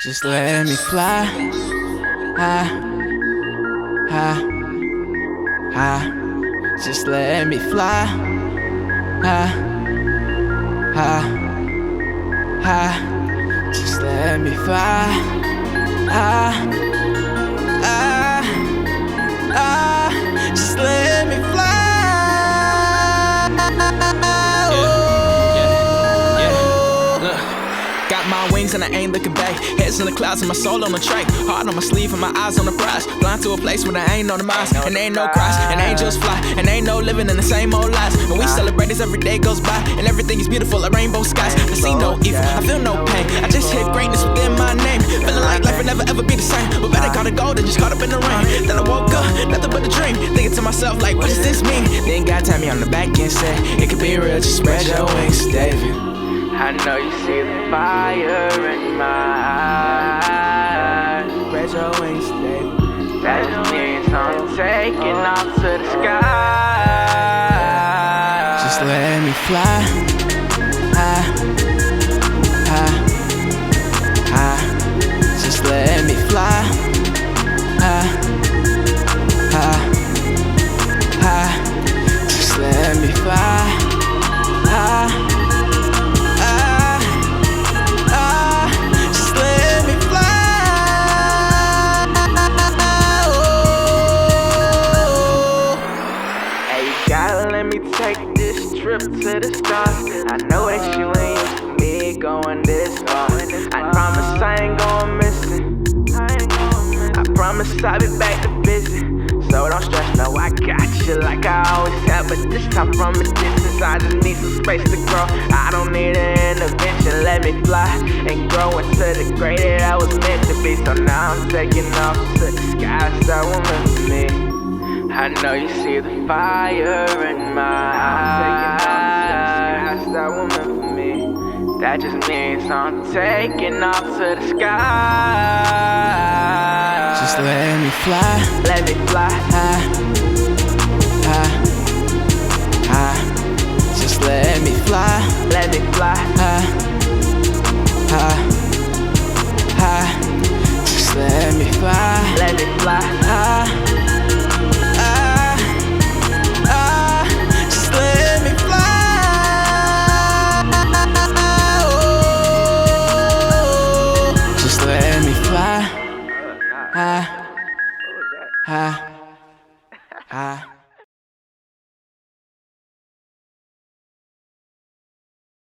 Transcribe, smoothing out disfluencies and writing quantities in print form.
Just let me fly high, high, high. Just let me fly high, high, high. Just let me fly high, high, high. Just let me fly. Got my wings and I ain't looking back. Heads in the clouds and my soul on the track. Heart on my sleeve and my eyes on the prize. Blind to a place where there ain't no demise. And there ain't no cries, and angels fly. And there ain't no living in the same old lies. And we celebrate as every day goes by. And everything is beautiful like rainbow skies. I see no evil, I feel no pain. I just hit greatness within my name. Feeling like life will never ever be the same. But better call it gold than just caught up in the rain. Then I woke up, nothing but a dream. Thinking to myself like, what does this mean? Then God tapped me on the back and said, it could be real, just spread your wings, David. I know you see the fire in my eyes. Spread your wings, David. That just means I'm taking off to the sky. Just let me fly high, high, high. Just let me fly high, high, high. Just let me fly high. Take this trip to the stars. I know that you ain't used to me going this far. I promise I ain't going missing. I promise I'll be back to visit. So don't stress, no, I got you like I always have. But this time from a distance, I just need some space to grow. I don't need an intervention, let me fly and grow into the great that I was meant to be. So now I'm taking off to the sky, so remember me. I know you see the fire in my eyes. That woman for me. That just means I'm taking off to the sky. Just let me fly. Let me fly high.